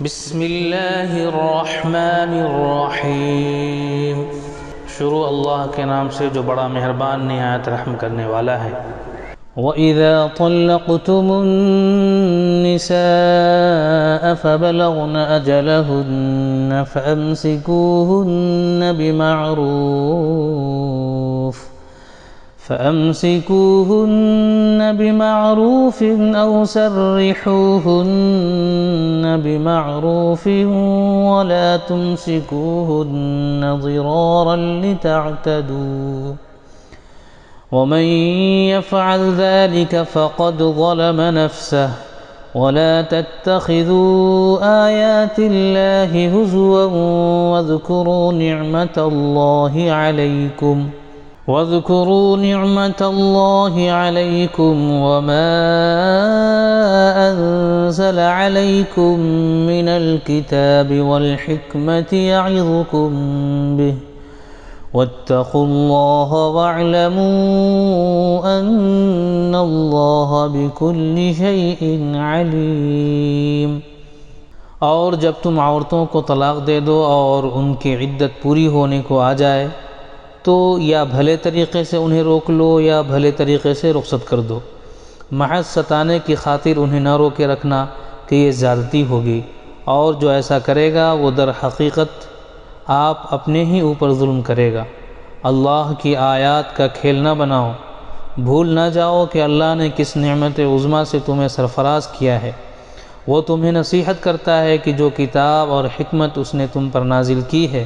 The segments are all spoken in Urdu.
بسم اللہ الرحمن الرحیم۔ شروع اللہ کے نام سے جو بڑا مہربان نہایت رحم کرنے والا ہے۔ وَإِذَا طَلَّقْتُمُ النِّسَاءَ فَبَلَغْنَ أَجَلَهُنَّ فأمسكوهن بمعروف أو سرحوهن بمعروف ولا تمسكوهن ضرارا لتعتدوا ومن يفعل ذلك فقد ظلم نفسه ولا تتخذوا آيات الله هزوا واذكروا نعمة الله عليكم وما أنزل عليكم من الكتاب والحكمة يعظكم به واتقوا الله واعلموا أن الله بكل شيء عليم۔ اور جب تم عورتوں کو طلاق دے دو اور ان کی عدت پوری ہونے کو آ جائے تو یا بھلے طریقے سے انہیں روک لو یا بھلے طریقے سے رخصت کر دو، محض ستانے کی خاطر انہیں نہ روکے رکھنا کہ یہ زیادتی ہوگی، اور جو ایسا کرے گا وہ در حقیقت آپ اپنے ہی اوپر ظلم کرے گا۔ اللہ کی آیات کا کھیل نہ بناؤ، بھول نہ جاؤ کہ اللہ نے کس نعمت عظمیٰ سے تمہیں سرفراز کیا ہے۔ وہ تمہیں نصیحت کرتا ہے کہ جو کتاب اور حکمت اس نے تم پر نازل کی ہے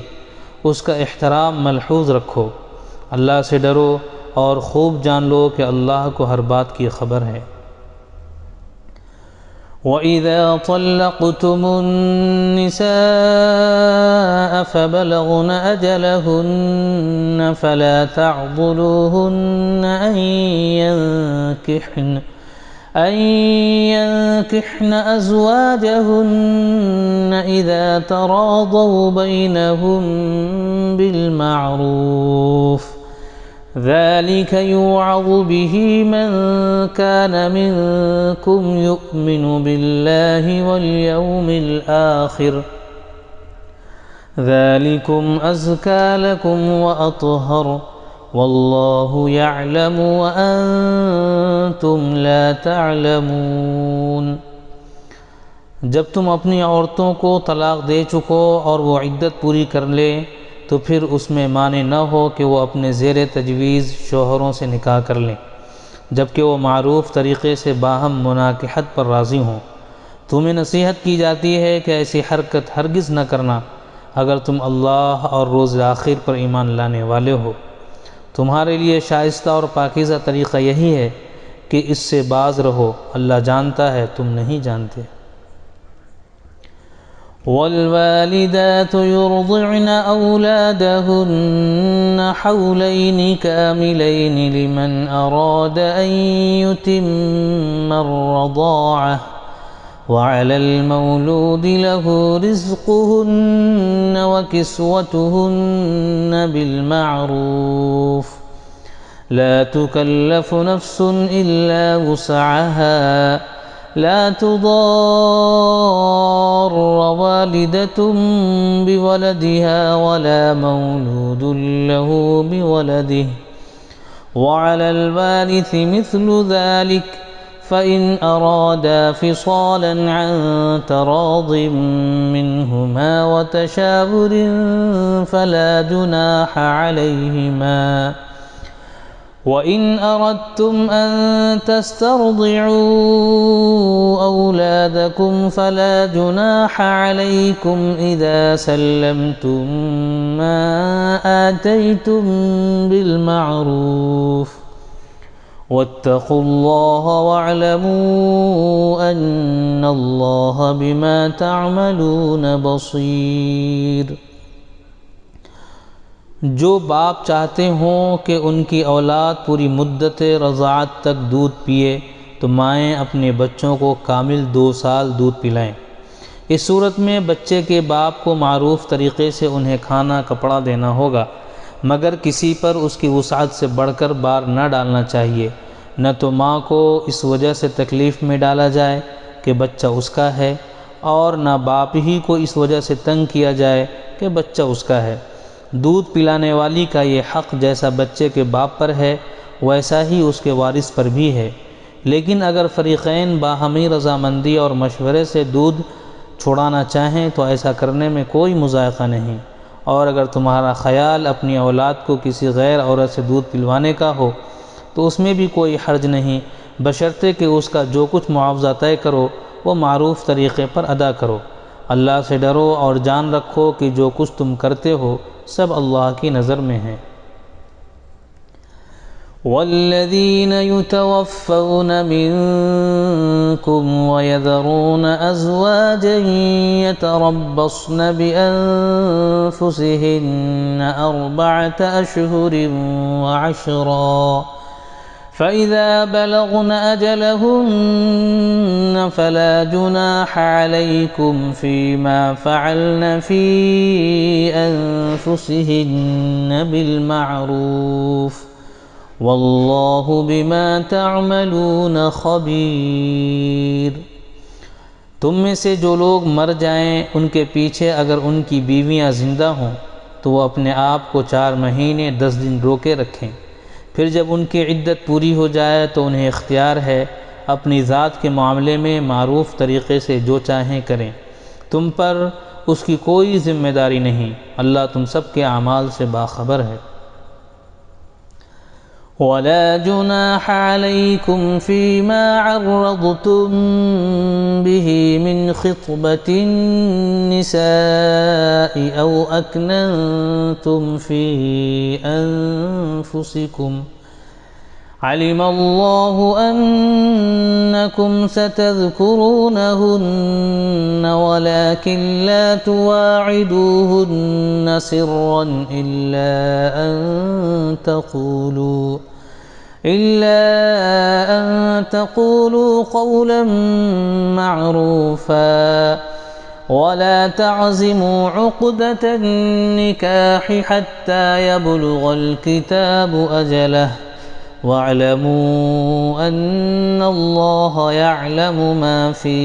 اس کا احترام ملحوظ رکھو، اللہ سے ڈرو اور خوب جان لو کہ اللہ کو ہر بات کی خبر ہے۔ وَإِذَا طَلَّقْتُمُ النِّسَاءَ فَبَلَغْنَ أَجَلَهُنَّ فَلَا تَعْضُلُوهُنَّ أن ينكحن أزواجهن إذا تراضوا بينهم بالمعروف ذلك يوعظ به من كان منكم يؤمن بالله واليوم الآخر ذلكم أزكى لكم وأطهر واللہ یعلم وانتم لا تعلمون۔ جب تم اپنی عورتوں کو طلاق دے چکو اور وہ عدت پوری کر لے تو پھر اس میں مانع نہ ہو کہ وہ اپنے زیر تجویز شوہروں سے نکاح کر لیں، جبکہ وہ معروف طریقے سے باہم مناکحت پر راضی ہوں۔ تمہیں نصیحت کی جاتی ہے کہ ایسی حرکت ہرگز نہ کرنا اگر تم اللہ اور روز آخر پر ایمان لانے والے ہو۔ تمہارے لیے شائستہ اور پاکیزہ طریقہ یہی ہے کہ اس سے باز رہو، اللہ جانتا ہے تم نہیں جانتے۔ والوالدات يرضعن أولادهن حولين كاملين لمن أراد أن يتم الرضاعة وعلى المولود له رزقهن وكسوتهن بالمعروف لا تكلف نفس إلا وسعها لا تضار والدة بولدها ولا مولود له بولده وعلى الوارث مثل ذلك فإن أرادا فصالا عن تراض منهما وتشاور فلا جناح عليهما وإن أردتم أن تسترضعوا أولادكم فلا جناح عليكم إذا سلمتم ما آتيتم بالمعروف واتقوا الله واعلموا أن الله بما تعملون بصير۔ جو باپ چاہتے ہوں کہ ان کی اولاد پوری مدت رضاعت تک دودھ پیے تو مائیں اپنے بچوں کو کامل 2 سال دودھ پلائیں۔ اس صورت میں بچے کے باپ کو معروف طریقے سے انہیں کھانا کپڑا دینا ہوگا، مگر کسی پر اس کی وسعت سے بڑھ کر بار نہ ڈالنا چاہیے، نہ تو ماں کو اس وجہ سے تکلیف میں ڈالا جائے کہ بچہ اس کا ہے اور نہ باپ ہی کو اس وجہ سے تنگ کیا جائے کہ بچہ اس کا ہے۔ دودھ پلانے والی کا یہ حق جیسا بچے کے باپ پر ہے ویسا ہی اس کے وارث پر بھی ہے۔ لیکن اگر فریقین باہمی رضامندی اور مشورے سے دودھ چھڑانا چاہیں تو ایسا کرنے میں کوئی مضائقہ نہیں، اور اگر تمہارا خیال اپنی اولاد کو کسی غیر عورت سے دودھ پلوانے کا ہو تو اس میں بھی کوئی حرج نہیں، بشرطے کہ اس کا جو کچھ معاوضہ طے کرو وہ معروف طریقے پر ادا کرو۔ اللہ سے ڈرو اور جان رکھو کہ جو کچھ تم کرتے ہو سب اللہ کی نظر میں ہے۔ والذین یتوفون منکم ویذرون ازواجا یتربصن بانفسہن 4 اشہر وعشرا فإذا بلغن أجلهن فلا جناح عليكم فيما فعلن في أنفسهن بالمعروف والله بما تعملون خبير۔ تم میں سے جو لوگ مر جائیں ان کے پیچھے اگر ان کی بیویاں زندہ ہوں تو وہ اپنے آپ کو 4 مہینے 10 دن روکے رکھیں، پھر جب ان کی عدت پوری ہو جائے تو انہیں اختیار ہے اپنی ذات کے معاملے میں معروف طریقے سے جو چاہیں کریں، تم پر اس کی کوئی ذمہ داری نہیں، اللہ تم سب کے اعمال سے باخبر ہے۔ ولا جناح عليكم فيما عرضتم به من خطبة النساء أو أكننتم في أنفسكم علم الله أنكم ستذكرونهن ولكن لا تواعدوهن سرا إلا أن تقولوا قولا معروفا ولا تعزموا عقدة النكاح حتى يبلغ الكتاب أجله واعلموا أن الله يعلم ما في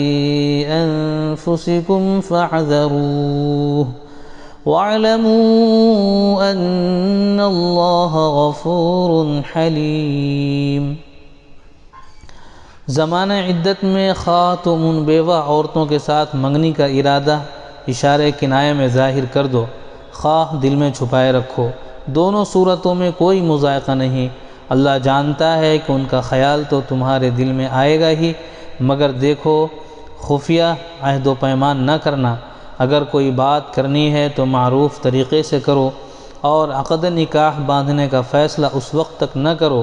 أنفسكم فاحذروه واعلموا أن الله غفور حليم۔ زمانہ عدت میں خواہ تم ان بیوہ عورتوں کے ساتھ منگنی کا ارادہ اشارے کنایہ میں ظاہر کر دو، خواہ دل میں چھپائے رکھو، دونوں صورتوں میں کوئی مضائقہ نہیں۔ اللہ جانتا ہے کہ ان کا خیال تو تمہارے دل میں آئے گا ہی، مگر دیکھو خفیہ عہد و پیمان نہ کرنا، اگر کوئی بات کرنی ہے تو معروف طریقے سے کرو، اور عقد نکاح باندھنے کا فیصلہ اس وقت تک نہ کرو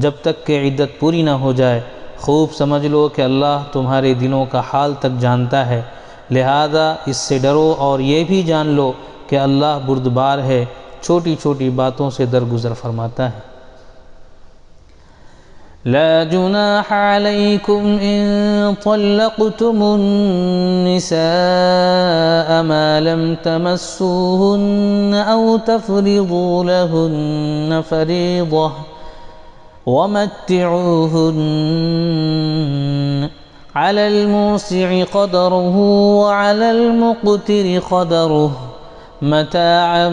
جب تک کہ عدت پوری نہ ہو جائے۔ خوب سمجھ لو کہ اللہ تمہارے دلوں کا حال تک جانتا ہے، لہذا اس سے ڈرو اور یہ بھی جان لو کہ اللہ بردبار ہے، چھوٹی چھوٹی باتوں سے درگزر فرماتا ہے۔ لا جناح عليكم إن طلقتم النساء ما لم تمسوهن أو تفرضوا لهن فريضة ومتعوهن على الموسع قدره وعلى المقتر قدره متاعا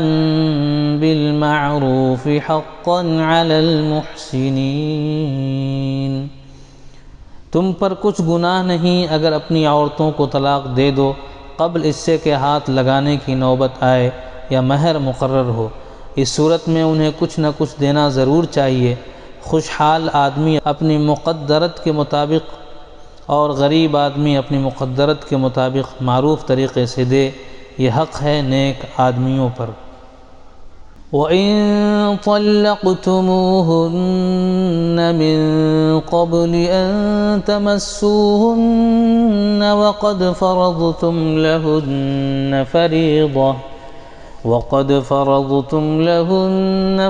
بالمعروف حقا على المحسنين۔ تم پر کچھ گناہ نہیں اگر اپنی عورتوں کو طلاق دے دو قبل اس سے کہ ہاتھ لگانے کی نوبت آئے یا مہر مقرر ہو، اس صورت میں انہیں کچھ نہ کچھ دینا ضرور چاہیے۔ خوشحال آدمی اپنی مقدرت کے مطابق اور غریب آدمی اپنی مقدرت کے مطابق معروف طریقے سے دے، یہ حق ہے نیک آدمیوں پر۔ وَإِن طَلَّقْتُمُوهُنَّ مِن قَبْلِ أَن تَمَسُّوهُنَّ وَقَدْ فَرَضْتُمْ لَهُنَّ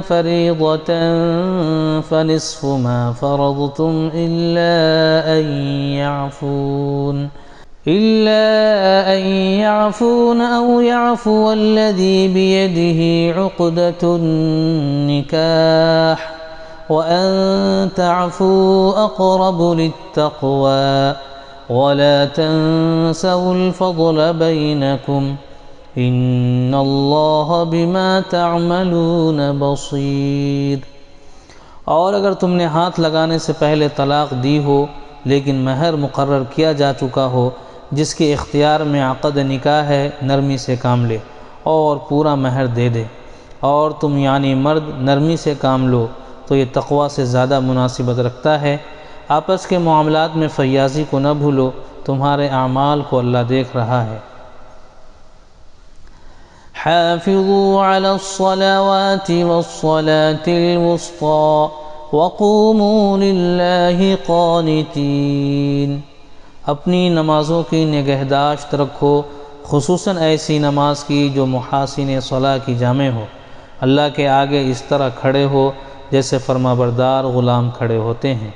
فَرِيضَةً فَنِصْفُ مَا فَرَضْتُمْ إِلَّا أَن يَعْفُونَ أَوْ يَعْفُوَ الَّذِي بِيَدِهِ عُقْدَةُ النِّكَاحِ وَأَن تَعْفُوا أَقْرَبُ لِلتَّقْوَى ولا تنسوا الفضل بينكم ان اللہ بما تعملون بصیر۔ اور اگر تم نے ہاتھ لگانے سے پہلے طلاق دی ہو لیکن مہر مقرر کیا جا چکا ہو، جس کے اختیار میں عقد نکاح ہے، نرمی سے کام لے اور پورا مہر دے دے، اور تم یعنی مرد نرمی سے کام لو تو یہ تقوی سے زیادہ مناسبت رکھتا ہے۔ آپس کے معاملات میں فیاضی کو نہ بھولو، تمہارے اعمال کو اللہ دیکھ رہا ہے۔ حافظوا على الصلوات والصلاة الوسطى وقوموا لله قانتين۔ اپنی نمازوں کی نگہداشت رکھو، خصوصاً ایسی نماز کی جو محاسن صلاح کی جامع ہو۔ اللہ کے آگے اس طرح کھڑے ہو جیسے فرمانبردار غلام کھڑے ہوتے ہیں۔